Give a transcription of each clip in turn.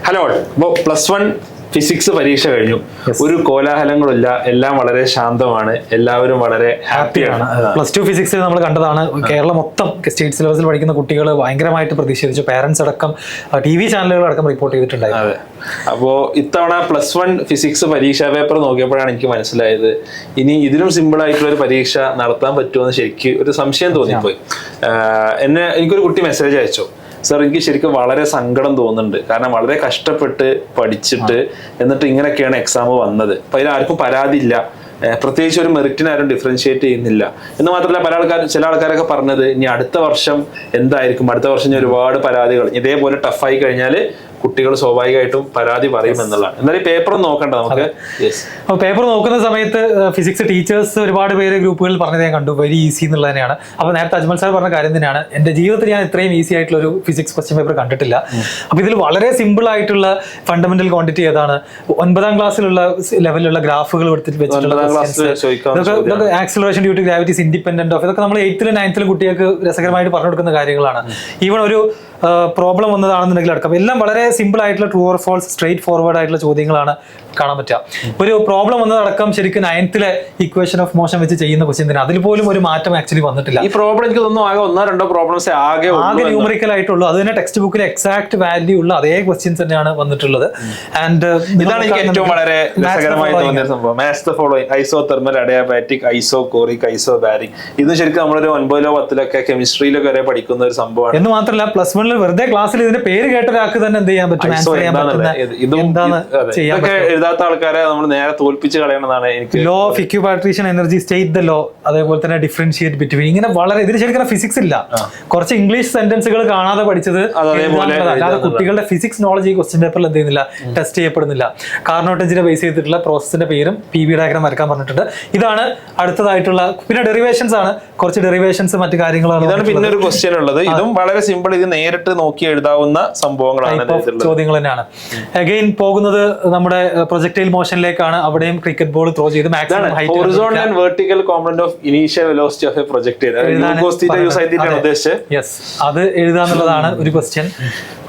Hello, ഇപ്പോൾ +1 physics പരീക്ഷ കഴിഞ്ഞു. ഒരു കോലാഹലങ്ങളില്ല, എല്ലാം വളരെ ശാന്തമാണ്, എല്ലാവരും വളരെ ഹാപ്പിയാണ്. +2 ഫിസിക്സ് നമ്മൾ കണ്ടതാണ്. കേരളം മൊത്തം സ്റ്റേറ്റ് സിലബസിൽ പഠിക്കുന്ന കുട്ടികൾ ഭയങ്കരമായിട്ട് പ്രതിഷേധിച്ചു. പാരന്റ്സ് അടക്കം TV ചാനലുകൾ അടക്കം റിപ്പോർട്ട് ചെയ്തിട്ടുണ്ടായി. അതെ, അപ്പോൾ ഇത്തവണ +1 ഫിസിക്സ് പരീക്ഷാ പേപ്പർ നോക്കിയപ്പോഴാണ് എനിക്ക് മനസ്സിലായത് ഇതിനും സിമ്പിൾ ആയിട്ടുള്ള ഒരു പരീക്ഷ നടത്താൻ പറ്റുമെന്ന് ശരിക്കും ഒരു സംശയം തോന്നിപ്പോയി. എനിക്കൊരു കുട്ടി മെസ്സേജ് അയച്ചു, സർ എനിക്ക് ശരിക്കും വളരെ സങ്കടം തോന്നുന്നുണ്ട്. കാരണം വളരെ കഷ്ടപ്പെട്ട് പഠിച്ചിട്ട് എന്നിട്ട് ഇങ്ങനെയൊക്കെയാണ് എക്സാം വന്നത്. അപ്പൊ അതിലാർക്കും പരാതിയില്ല, പ്രത്യേകിച്ച് ഒരു മെറിറ്റിന് ആരും ഡിഫറൻഷിയേറ്റ് ചെയ്യുന്നില്ല എന്ന് മാത്രമല്ല ചില ആൾക്കാരൊക്കെ പറഞ്ഞത് ഇനി അടുത്ത വർഷം എന്തായിരിക്കും, അടുത്ത വർഷം ഒരുപാട് പരാതികൾ ഇതേപോലെ ടഫായി കഴിഞ്ഞാൽ കുട്ടികൾ സ്വാഭാവികമായിട്ടും പരാതി പറയും എന്നുള്ളതാണ്. എന്നാലും ഈ പേപ്പർ നോക്കണ്ട നമുക്ക്. പേപ്പർ നോക്കുന്ന സമയത്ത് ഫിസിക്സ് ടീച്ചേഴ്സ് ഒരുപാട് പേര് ഗ്രൂപ്പുകളിൽ പറഞ്ഞത് ഞാൻ കണ്ടു, വെരി ഈസി എന്നുള്ളത് തന്നെയാണ്. അപ്പോൾ നേരത്തെ അജ്മൽ സാർ പറഞ്ഞ കാര്യം തന്നെയാണ്, എൻ്റെ ജീവിതത്തിൽ ഞാൻ ഇത്രയും ഈസി ആയിട്ടുള്ള ഒരു ഫിസിക്സ് ക്വസ്റ്റ്യൻ പേപ്പർ കണ്ടിട്ടില്ല. അപ്പോൾ ഇതിൽ വളരെ സിമ്പിൾ ആയിട്ടുള്ള ഫണ്ടമെന്റൽ ക്വാണ്ടിറ്റി ഏതാണ്, 9ാം ക്ലാസ്സിലുള്ള ലെവലിലുള്ള ഗ്രാഫുകൾ വെച്ചിട്ടുള്ള acceleration due to gravities independent of, ഇതൊക്കെ നമ്മൾ 8ലും 9ലും കുട്ടികൾക്ക് രസകരമായിട്ട് പറഞ്ഞു കൊടുക്കുന്ന കാര്യങ്ങളാണ്. ഈവൺ ഒരു പ്രോബ്ലം വന്നതാണെന്നുണ്ടെങ്കിൽ അടക്കം എല്ലാം വളരെ സിമ്പിൾ ആയിട്ടുള്ള true or false straightforward ആയിട്ടുള്ള ചോദ്യങ്ങളാണ് കാണാൻ പറ്റുക. ഒരു പ്രോബ്ലം വന്നതടക്കം ശരിക്കും 9th ഇക്വേഷൻ ഓഫ് മോഷൻ വെച്ച് ചെയ്യുന്ന ക്വസ്റ്റ്യൻ തന്നെ, അതിൽ പോലും ഒരു മാറ്റം ആക്ച്വലി വന്നിട്ടില്ല. ഈ പ്രോബ്ലം എനിക്ക് തോന്നുന്നു ആകെ 1-2 പ്രോബ്ലംസ് ആകെ ന്യൂമറിക്കൽ ആയിട്ടുള്ളൂ. അത് തന്നെ ടെക്സ്റ്റ് ബുക്കിൽ എക്സാക്ട് വാല്യൂ ഉള്ള അതേ ക്വസ്റ്റ്യൻസ് തന്നെയാണ് വന്നിട്ടുള്ളത്. ആൻഡ് ഇതാണ് എനിക്ക് ഏറ്റവും വളരെ രസകരമായി തോന്നിയ സംഭവം. Match the following: isothermal, adiabatic, isochoric, isobaric. ഇത് ശരിക്കും നമ്മളൊരു 9ലോ 10ലൊക്കെ കെമിസ്ട്രിയിലൊക്കെ വരെ പഠിക്കുന്ന ഒരു സംഭവമാണ്. എന്ന് മാത്രമല്ല +1 വെറുതെ ക്ലാസ്സിൽ ഇതിന്റെ പേര് കേട്ട ഒരാൾക്ക് തന്നെ എന്ത് ചെയ്യാൻ പറ്റും, എഴുതാത്ത ആൾക്കാരെ നമ്മൾ നേരെ തോൽപ്പിച്ച് കളയണമെന്നാണ് എനിക്ക്. Law of equipartition energy, state the law, അതേപോലെ തന്നെ ഡിഫറൻഷിയേറ്റ് ബിറ്റ്വീൻ, ഇങ്ങനെ വളരെ ഇതിൽ ശരിക്കും ഫിസിക്സ് ഇല്ല. കുറച്ച് ഇംഗ്ലീഷ് സെന്റൻസുകൾ കാണാതെ പഠിച്ചത്, അല്ലാതെ കുട്ടികളുടെ ഫിസിക്സ് നോളജ് ഈ ക്വസ്റ്റ്യൻ പേപ്പറിൽ എന്ത് ചെയ്യുന്നില്ല, ടെസ്റ്റ് ചെയ്യപ്പെടുന്നില്ല. കാർനോട്ടഞ്ചിനെ ബേസ് ചെയ്തിട്ടുള്ള പ്രോസസിന്റെ പേരും PV ഡയഗ്രം വരക്കാൻ പറഞ്ഞിട്ടുണ്ട്. ഇതാണ് അടുത്തതായിട്ടുള്ള. പിന്നെ ഡെറിവേഷൻസ് ആണ്, കുറച്ച് ഡെറിവേഷൻസ് മറ്റു കാര്യങ്ങളാണ്. ഇതാണ് പിന്നെ ഒരു ക്വസ്റ്റ്യൻ ഉള്ളത്. ഇതും വളരെ സിമ്പിൾ, ഇത് നേരിട്ട് നോക്കി എഴുതാവുന്ന സംഭവങ്ങളാണ്, ചോദ്യങ്ങൾ തന്നെയാണ്. അഗൈൻ പോകുന്നത് നമ്മുടെ പ്രൊജക്ടൈൽ മോഷനിലേക്കാണ്. അവിടെയും ക്രിക്കറ്റ് ബോൾ ത്രോ ചെയ്ത് maximum height, horizontal and vertical component of initial velocity of a projectile, അത് എഴുതാന്നുള്ളതാണ് ഒരു ക്വസ്റ്റ്യൻ.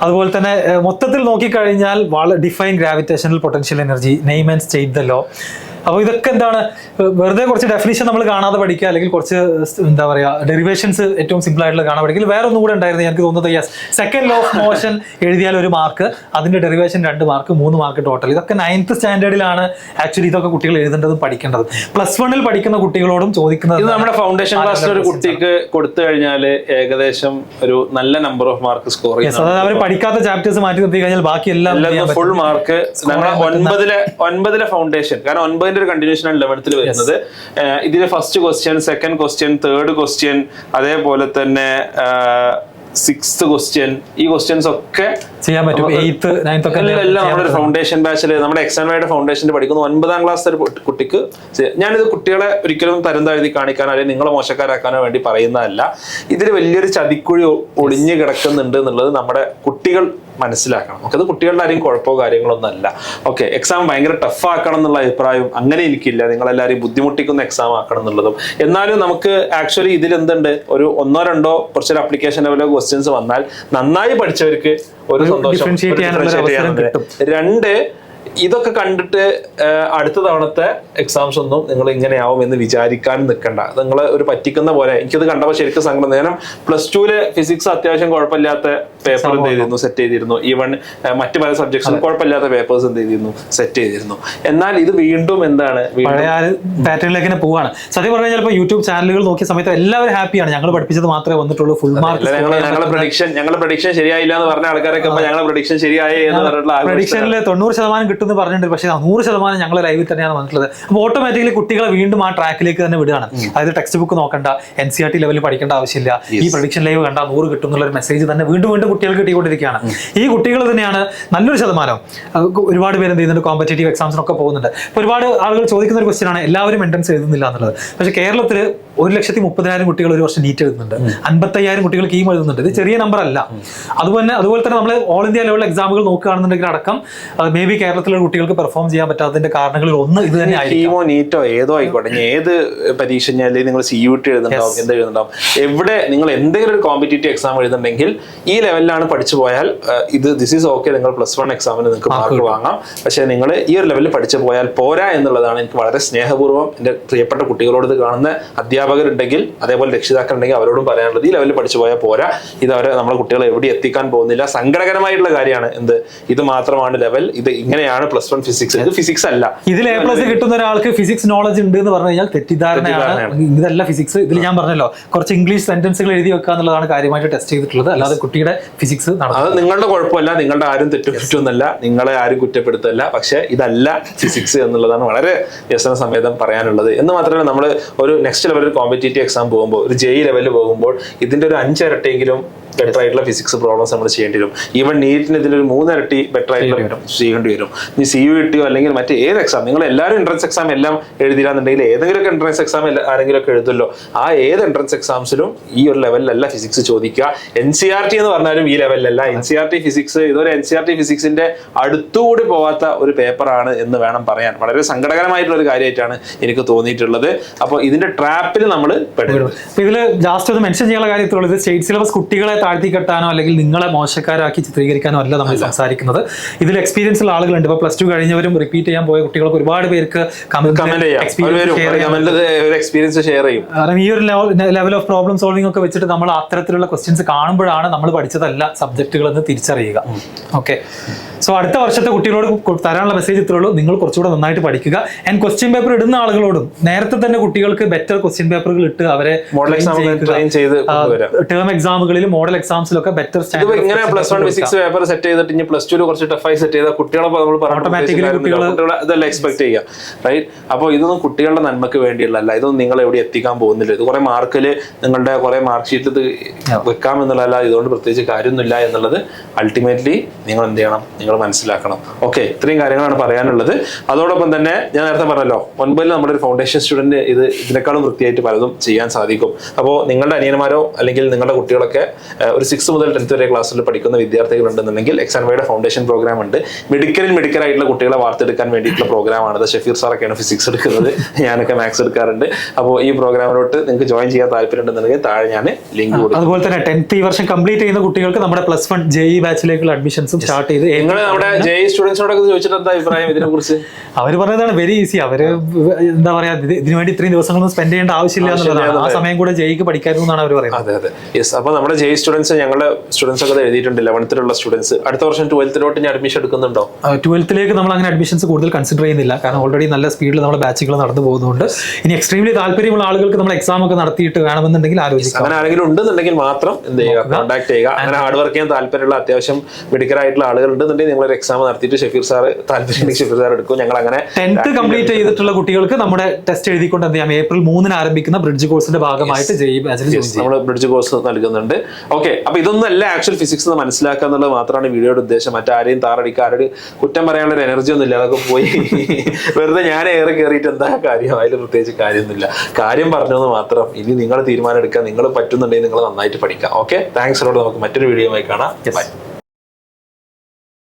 അതുപോലെ തന്നെ മൊത്തത്തിൽ നോക്കിക്കഴിഞ്ഞാൽ define gravitational potential energy, name and state the law. അപ്പോൾ ഇതൊക്കെ എന്താണ്, വെറുതെ കുറച്ച് ഡെഫിനിഷൻ നമ്മൾ കാണാതെ പഠിക്കുക, അല്ലെങ്കിൽ കുറച്ച് എന്താ പറയുക ഡെറിവേഷൻസ് ഏറ്റവും സിമ്പിൾ ആയിട്ടുള്ള കാണാൻ പഠിക്കുക. വേറെ ഒന്നും കൂടെ ഉണ്ടായിരുന്നു എനിക്ക് തോന്നുന്നത്, സെക്കൻഡ് ലോ ഓഫ് മോഷൻ എഴുതിയാൽ 1 മാർക്ക്, അതിന്റെ ഡെറിവേഷൻ 2 മാർക്ക്, 3 മാർക്ക് ടോട്ടൽ. ഇതൊക്കെ 9th സ്റ്റാൻഡേർഡിലാണ് ആക്ച്വലി ഇതൊക്കെ കുട്ടികൾ എഴുതേണ്ടതും പഠിക്കേണ്ടതും. +1 പഠിക്കുന്ന കുട്ടികളോടും ചോദിക്കുന്നത്, ഇത് നമ്മുടെ ഫൗണ്ടേഷൻ ക്ലാസ്സിൽ ഒരു കുട്ടിക്ക് കൊടുത്തു കഴിഞ്ഞാൽ ഏകദേശം ഒരു നല്ല നമ്പർ ഓഫ് മാർക്ക് സ്കോർ ചെയ്യും. അതായത് അവർ പഠിക്കാത്ത ചാപ്റ്റേഴ്സ് മാറ്റി നിർത്തി കഴിഞ്ഞാൽ ബാക്കി എല്ലാം ഫുൾ മാർക്ക്. 9ലെ ഫൗണ്ടേഷൻ, കാരണം 9 ഒരു കണ്ടിന്യൂഷൻ ആണ് 11th വരുന്നത്. ഇതിലെ first question, second question, third question, അതേപോലെ തന്നെ 6th ക്വസ്റ്റ്യൻ, ഈ ക്വസ്റ്റ്യൻസ് ഒക്കെ ചെയ്യാൻ പറ്റും. 8th 9th ഒക്കെ എല്ലാം നമ്മുടെ ഫൗണ്ടേഷൻ ബാച്ചിൽ, നമ്മുടെ എക്സാമിനായിട്ട് ഫൗണ്ടേഷനിൽ പഠിക്കുന്ന 9ാം ക്ലാസ് കുട്ടിക്ക്. ഞാനിത് കുട്ടികളെ ഒരിക്കലും തരം താഴ്ത്തി കാണിക്കാനോ അല്ലെങ്കിൽ നിങ്ങളെ മോശക്കാരാക്കാനോ വേണ്ടി പറയുന്നതല്ല. ഇതിൽ വലിയൊരു ചതിക്കുഴി ഒളിഞ്ഞു കിടക്കുന്നുണ്ട് എന്നുള്ളത് നമ്മുടെ കുട്ടികൾ മനസ്സിലാക്കണം. അത് കുട്ടികളുടെ ആരെയും കുഴപ്പമോ കാര്യങ്ങളൊന്നും അല്ല. ഓക്കെ, എക്സാം ഭയങ്കര ടഫ് ആക്കണം എന്നുള്ള അഭിപ്രായം അങ്ങനെ എനിക്കില്ല. നിങ്ങളെല്ലാവരെയും ബുദ്ധിമുട്ടിക്കുന്ന എക്സാം ആക്കണം എന്നുള്ളതും. എന്നാലും നമുക്ക് ആക്ച്വലി ഇതിൽ എന്തുണ്ട്, ഒരു 1-2 കുറച്ചൊരു ആപ്ലിക്കേഷൻ ലെവലോ ക്വസ്റ്റ്യൻസ് വന്നാൽ നന്നായി പഠിച്ചവർക്ക് ഒരു സന്തോഷം. 2, ഇതൊക്കെ കണ്ടിട്ട് അടുത്ത തവണത്തെ എക്സാംസ് ഒന്നും നിങ്ങൾ ഇങ്ങനെയാവും എന്ന് വിചാരിക്കാൻ നിൽക്കണ്ട. നിങ്ങൾ ഒരു പറ്റിക്കുന്ന പോലെ. എനിക്കത് കണ്ടപ്പോൾ ശരിക്കും സങ്കടം. നേരം +2 ഫിസിക്സ് അത്യാവശ്യം കുഴപ്പമില്ലാത്ത പേപ്പർ എന്ത് ചെയ്തിരുന്നു, സെറ്റ് ചെയ്തിരുന്നു. ഈവൺ മറ്റു പല സബ്ജക്ട്സും കുഴപ്പമില്ലാത്ത പേപ്പേഴ്സ് എന്ത് ചെയ്തിരുന്നു, സെറ്റ് ചെയ്തിരുന്നു. എന്നാൽ ഇത് വീണ്ടും എന്താണ്, പാറ്റേണിലേക്ക് തന്നെ പോവാണ്. സത്യം പറഞ്ഞു കഴിഞ്ഞാൽ ഇപ്പോൾ യൂട്യൂബ് ചാനലുകൾ നോക്കിയ സമയത്ത് എല്ലാവരും ഹാപ്പിയാണ്, ഞങ്ങൾ പഠിപ്പിച്ചത് മാത്രമേ വന്നിട്ടുള്ളൂ, ഫുൾ മാർക്ക്. ഞങ്ങളുടെ പ്രഡിക്ഷൻ ശരിയായില്ല എന്ന് പറഞ്ഞ ആൾക്കാരൊക്കെ ഞങ്ങളുടെ പ്രഡിക്ഷൻ ശരിയായി എന്ന് പറഞ്ഞിട്ടുള്ള പ്രഡിക്ഷനിൽ 90% കിട്ടും എന്ന് പറഞ്ഞിട്ടുണ്ട്. പക്ഷേ 100% ഞങ്ങൾ ലൈവിൽ തന്നെയാണ് വന്നിട്ടുള്ളത്. അപ്പോൾ ഓട്ടോമാറ്റിക്കലി കുട്ടികളെ വീണ്ടും ആ ട്രാക്കിലേക്ക് തന്നെ വിടുകയാണ്. അതായത് ടെക്സ്റ്റ് ബുക്ക് നോക്കണ്ട, NCERT ലെവലിൽ പഠിക്കേണ്ട ആവശ്യമില്ല, ഈ പ്രഡിക്ഷൻ ലൈവ് കണ്ട 100 കിട്ടും എന്നുള്ള മെസ്സേജ് തന്നെ വീണ്ടും കുട്ടികൾക്ക് കിട്ടിക്കൊണ്ടിരിക്കുകയാണ്. ഈ കുട്ടികൾ തന്നെയാണ് നല്ലൊരു ശതമാനം. ഒരുപാട് പേര് എന്ത് ചെയ്യുന്നുണ്ട്, കോമ്പറ്റേറ്റീവ് എക്സാംസിനൊക്കെ പോകുന്നുണ്ട്. ഇപ്പോൾ ഒരുപാട് ആളുകൾ ചോദിക്കുന്ന ഒരു ക്വസ്റ്റ്യൻ ആണ്, എല്ലാവരും എൻട്രൻസ് എഴുതുന്നില്ല എന്നുള്ളത്. പക്ഷേ കേരളത്തിൽ 1,30,000 കുട്ടികൾ ഒരു വർഷം നീറ്റ് എഴുതുന്നുണ്ട്, 55,000 കുട്ടികൾ കീം എഴുതുന്നുണ്ട്. ഇത് ചെറിയ നമ്പർ അല്ല. അതുപോലെ തന്നെ നമ്മൾ ഓൾ ഇന്ത്യ ലെവൽ എക്സാമുകൾ നോക്കുകയാണെന്നുണ്ടെങ്കിൽ അടക്കം മേ ബി കേരളത്തിലെ കുട്ടികൾക്ക് പെർഫോം ചെയ്യാൻ പറ്റാത്തതിന്റെ കാരണങ്ങളിൽ ഒന്ന് ഇത് തന്നെ ആയിരിക്കും. കീമോ നീറ്റോ ഏതോ ആയിക്കോട്ടെ, ഏത് പരീക്ഷ അല്ലെങ്കിൽ നിങ്ങൾ CUT എഴുതുന്നുണ്ടാവും, എന്ത് എഴുതുന്നുണ്ടാവും, എവിടെ നിങ്ങൾ എന്തെങ്കിലും ഒരു കോമ്പറ്റേറ്റീവ് എക്സാം എഴുതുന്നുണ്ടെങ്കിൽ ഈ ലെവലിലാണ് പഠിച്ചു പോയാൽ ദിസ് ഈസ് ഓക്കെ, നിങ്ങൾ +1 എക്സാമിന് നിങ്ങൾക്ക് മാർക്ക് വാങ്ങാം. പക്ഷെ നിങ്ങൾ ഈ ഒരു ലെവലിൽ പഠിച്ചു പോയാൽ പോരാ എന്നുള്ളതാണ് എനിക്ക് വളരെ സ്നേഹപൂർവ്വം എൻ്റെ പ്രിയപ്പെട്ട കുട്ടികളോട് ഇത് കാണുന്ന അധ്യാപകരുണ്ടെങ്കിൽ അതേപോലെ രക്ഷിതാക്കളുണ്ടെങ്കിൽ അവരോടും പറയാനുള്ളത്, ഈ ലെവലിൽ പഠിച്ചു പോയാൽ പോരാ, ഇതവരെ നമ്മുടെ കുട്ടികളെ എവിടെ എത്തിക്കാൻ പോകുന്നില്ല. സങ്കടകരമായിട്ടുള്ള കാര്യമാണ്. ഇത് മാത്രമാണ് ലെവൽ, ഇത് ഇങ്ങനെയാണ് +1 ഫിസിക്സ്, ഇത് ഫിസിക്സ് അല്ല. ഇതിൽ A+ കിട്ടുന്ന ഒരാൾക്ക് ഫിസിക്സ് നോളജ് ഉണ്ട് എന്ന് പറഞ്ഞു കഴിഞ്ഞാൽ തെറ്റിദ്ധാരണയാണ്. ഇതല്ല ഫിസിക്സ്. ഇതിൽ ഞാൻ പറഞ്ഞല്ലോ കുറച്ച് ഇംഗ്ലീഷ് സെന്റൻസുകൾ എഴുതി വെക്കുക എന്നുള്ളതാണ് കാര്യമായിട്ട് ടെസ്റ്റ് ചെയ്തിട്ടുള്ളത്. അല്ലാതെ കുട്ടിയുടെ ഫിസിക്സ് അത് നിങ്ങളുടെ കുഴപ്പമല്ല, നിങ്ങളുടെ ആരും തെറ്റുപറ്റുമെന്നല്ല, നിങ്ങളെ ആരും കുറ്റപ്പെടുത്തല്ല. പക്ഷെ ഇതല്ല ഫിസിക്സ് എന്നുള്ളതാണ് വളരെ വ്യസന സമേതം പറയാനുള്ളത്. എന്ന് മാത്രമല്ല, നമ്മൾ ഒരു നെക്സ്റ്റ് ലെവലിൽ കോമ്പറ്റേറ്റീവ് എക്സാം പോകുമ്പോൾ, ഒരു JEE ലെവലിൽ പോകുമ്പോൾ ഇതിന്റെ ഒരു 5 ഇരട്ടിയെങ്കിലും ബെറ്റർ ആയിട്ടുള്ള ഫിസിക്സ് പ്രോബ്ലംസ് നമ്മൾ ചെയ്യേണ്ടി വരും. ഈവൻ നീറ്റിന് ഇതിലൊരു 3 ഇരട്ടി ബെറ്റർ ആയിട്ടുള്ള ചെയ്യേണ്ടി വരും. ഈ CUT അല്ലെങ്കിൽ മറ്റേ ഏത് എക്സാം, നിങ്ങൾ എല്ലാവരും എൻട്രൻസ് എക്സാം എല്ലാം എഴുതിയില്ലാന്നുണ്ടെങ്കിൽ ഏതെങ്കിലുമൊക്കെ എൻട്രൻസ് എക്സാം ആരെങ്കിലും ഒക്കെ എഴുതുമല്ലോ. ആ ഏത് എൻട്രൻസ് എക്സാംസിലും ഈ ഒരു ലെവലിലല്ല ഫിസിക്സ് ചോദിക്കുക. NCERT എന്ന് പറഞ്ഞാലും ഈ ലെവലിലല്ല. NCERT ഫിസിക്സ് ഇതൊരു NCERT ഫിസിക്സിന്റെ അടുത്തുകൂടി പോവാത്ത ഒരു പേപ്പറാണ് എന്ന് വേണം പറയാൻ. വളരെ സങ്കടകരമായിട്ടുള്ള ഒരു കാര്യമായിട്ടാണ് എനിക്ക് തോന്നിയിട്ടുള്ളത്. അപ്പോൾ ഇതിന്റെ ട്രാപ്പിൽ നമ്മൾ പെടും. ഇതിൽ ലാസ്റ്റ് ഒന്ന് മെൻഷൻ ചെയ്യാനുള്ള കാര്യത്തിലുള്ളത്, സ്റ്റേറ്റ് സിലബസ് കുട്ടികളെ താഴ്ത്തി കെട്ടാനോ അല്ലെങ്കിൽ നിങ്ങളെ മോശക്കാരാക്കി ചിത്രീകരിക്കാനോ അല്ല നമ്മൾ സംസാരിക്കുന്നത്. ഇതിൽ എക്സ്പീരിയൻസ് ഉള്ള ആളുകളുണ്ട്. ഇപ്പൊ +2 കഴിഞ്ഞവരും റിപ്പീറ്റ് ചെയ്യാൻ പോയ കുട്ടികൾക്ക് ഒരുപാട് പേർക്ക് എക്സ്പീരിയൻസ് ഷെയർ ചെയ്യും. കാരണം ഈ ഒരു ലെവൽ ഓഫ് പ്രോബ്ലം സോൾവിംഗ് ഒക്കെ വെച്ചിട്ട് നമ്മൾ അത്തരത്തിലുള്ള ക്വസ്റ്റ്യൻസ് കാണുമ്പോഴാണ് നമ്മൾ പഠിച്ചതല്ല സബ്ജക്റ്റുകൾ എന്ന് തിരിച്ചറിയുക. ഓക്കെ, സോ അടുത്ത വർഷത്തെ കുട്ടികളോട് തരാനുള്ള മെസ്സേജ് ഇത്രേ ഉള്ളൂ, നിങ്ങൾ കുറച്ചുകൂടെ നന്നായിട്ട് പഠിക്കുക. ആൻഡ് ക്വസ്റ്റ്യൻ പേപ്പർ ഇടുന്ന ആളുകളോടും നേരത്തെ തന്നെ കുട്ടികൾക്ക് ബെറ്റർ ക്വസ്റ്റ്യൻ പേപ്പറുകൾ ഇട്ട് അവരെ ടേം എക്സാമുകളിലും മോഡൽ എക്സാംസിലൊക്കെ ബെറ്റർ ഇങ്ങനെ +1 ഫിസിക്സ് പേപ്പർ സെറ്റ് ചെയ്തിട്ട് ഇനി +2 കുറച്ച് ടഫായി സെറ്റ് ചെയ്ത കുട്ടികളെ ഇതെല്ലാം എക്സ്പെക്ട് ചെയ്യാം, റൈറ്റ്? അപ്പോൾ ഇതൊന്നും കുട്ടികളുടെ നന്മക്ക് വേണ്ടിയുള്ളതല്ല. ഇതൊന്നും നിങ്ങൾ എവിടെ എത്തിക്കാൻ പോകുന്നില്ല. ഇത് കുറെ മാർക്കിൽ നിങ്ങളുടെ കുറെ മാർക്ക് ഷീറ്റിൽ ഇത് വെക്കാം എന്നുള്ളതല്ല. ഇതുകൊണ്ട് പ്രത്യേകിച്ച് കാര്യമൊന്നുമില്ല എന്നുള്ളത് അൾട്ടിമേറ്റ്ലി നിങ്ങൾ എന്ത് ചെയ്യണം, നിങ്ങൾ മനസ്സിലാക്കണം. ഓക്കെ, ഇത്രയും കാര്യങ്ങളാണ് പറയാനുള്ളത്. അതോടൊപ്പം തന്നെ ഞാൻ നേരത്തെ പറഞ്ഞല്ലോ, 9ൽ നമ്മുടെ ഒരു ഫൗണ്ടേഷൻ സ്റ്റുഡന്റ് ഇതിനേക്കാളും വൃത്തിയായിട്ട് പലതും ചെയ്യാൻ സാധിക്കും. അപ്പോൾ നിങ്ങളുടെ അനിയന്മാരോ അല്ലെങ്കിൽ നിങ്ങളുടെ കുട്ടികളൊക്കെ ഒരു 6 മുതൽ 10th വരെ ക്ലാസ്സിൽ പഠിക്കുന്ന വിദ്യാർത്ഥികളുണ്ടെന്നുണ്ടെങ്കിൽ എക്സാൻവയുടെ ഫൗണ്ടേഷൻ പ്രോഗ്രാം ഉണ്ട്. മെഡിക്കലായിട്ടുള്ള കുട്ടികളെ വാർത്തെടുക്കാൻ വേണ്ടിയിട്ടുള്ള പ്രോഗ്രാമാണ്. ഷഫീർ സാറൊക്കെയാണ് ഫിസിക്സ് എടുക്കുന്നത്, ഞാനൊക്കെ മാത്സ് എടുക്കാറുണ്ട്. അപ്പോൾ ഈ പ്രോഗ്രാമിലോട്ട് നിങ്ങൾക്ക് ജോയിൻ ചെയ്യാൻ താല്പര്യം ഉണ്ടെന്നുണ്ടെങ്കിൽ താഴെ ഞാൻ ലിങ്ക് കൊടുക്കും. അതുപോലെ തന്നെ 10th ഈ വർഷം കംപ്ലീറ്റ് ചെയ്യുന്ന കുട്ടികൾക്ക് നമ്മുടെ +1 JEE ബാച്ചിലേക്കുള്ള അഡ്മിഷൻസും സ്റ്റാർട്ട് ചെയ്ത് നമ്മുടെ JEE സ്റ്റുഡൻസിനോടൊക്കെ ചോദിച്ചിട്ട് എന്താ അഭിപ്രായം ഇതിനെ കുറിച്ച്? അവർ പറഞ്ഞതാണ് വെരി ഈസി. അവര് എന്താ പറയാ, ഇതിനു വേണ്ടി ഇത്രയും ദിവസങ്ങളൊന്നും സ്പെൻഡ് ചെയ്യേണ്ട ആവശ്യമില്ല എന്നുള്ളതാണ്. ആ സമയം കൂടെ JEEക്ക് പഠിക്കായിരുന്നു എന്നാണ് അവർ പറയുന്നത്. അതെ അതെ, യെസ്. അപ്പോൾ നമ്മുടെ JEE സ്റ്റുഡൻസ്, ഞങ്ങളുടെ സ്റ്റുഡൻസ് ഒക്കെ എഴുതിയിട്ടുണ്ട്. 11th സ്റ്റുഡൻസ് അടുത്ത വർഷം 12th ഇനി അഡ്മിഷൻ എടുക്കുന്നുണ്ടോ? 12th നമ്മൾ അങ്ങനെ അഡ്മിഷൻസ് കൂടുതൽ കൺസിഡർ ചെയ്യുന്നില്ല. കാരണം ഓൾറെഡി നല്ല സ്പീഡിൽ നമ്മുടെ ബാച്ചുകൾ നടന്നു പോകുന്നുണ്ട്. ഇനി എക്സ്ട്രീംലി താല്പര്യമുള്ള ആളുകൾക്ക് നമ്മൾ എക്സാം ഒക്കെ നടത്തിയിട്ട് വേണമെന്നുണ്ടെങ്കിൽ ആലോചിക്കാം. അങ്ങനെ ആരെങ്കിലും ഉണ്ടെന്നുണ്ടെങ്കിൽ മാത്രം എന്ത് ചെയ്യുക, കോൺടാക്ട് ചെയ്യുക. അങ്ങനെ ഹാർഡ് വർക്ക് ചെയ്യാൻ താല്പര്യമുള്ള അത്യാവശ്യം മെഡിക്കൽ ആയിട്ടുള്ള ആളുകൾ ഉണ്ടെന്നുണ്ടെങ്കിൽ നിങ്ങൾ ഒരു എക്സാം നടത്തിയിട്ട് ഷഫീർ സാർ താല്പര്യം ഷഫീർ സാർ എടുക്കും. ഞങ്ങൾ അങ്ങനെ 10th കംപ്ലീറ്റ് ചെയ്തിട്ടുള്ള കുട്ടികൾക്ക് നമ്മുടെ ടെസ്റ്റ് എഴുതിക്കൊണ്ട് എന്ത് ചെയ്യാം, April 3 ആരംഭിക്കുന്ന ബ്രിഡ്ജ് കോഴ്സിന്റെ ഭാഗമായിട്ട് JEE ബാച്ചിൽ നമ്മൾ ബ്രിഡ്ജ് കോഴ്സ് നൽകുന്നുണ്ട്. ഓക്കെ, അപ്പൊ ഇതൊന്നും അല്ല ആക്ച്വൽ ഫിസിക്സ് എന്ന് മനസ്സിലാക്കുക എന്നുള്ളത് മാത്രമാണ് വീഡിയോയുടെ ഉദ്ദേശം. മറ്റാരെയും താറടിക്കുക, ആരുടെ കുറ്റം പറയാനുള്ള ഒരു എനർജി ഒന്നും ഇല്ല. അതൊക്കെ പോയി വെറുതെ ഞാൻ ഏറെ കയറിയിട്ട് എന്താ കാര്യം, അതിൽ പ്രത്യേകിച്ച് കാര്യമൊന്നുമില്ല. കാര്യം പറഞ്ഞത് മാത്രം. ഇനി നിങ്ങൾ തീരുമാനം എടുക്കുക, നിങ്ങൾ പറ്റുന്നുണ്ടെങ്കിൽ നിങ്ങൾ നന്നായിട്ട് പഠിക്കാം. Okay, thanks. നമുക്ക് മറ്റൊരു വീഡിയോയുമായി കാണാം. ബൈ.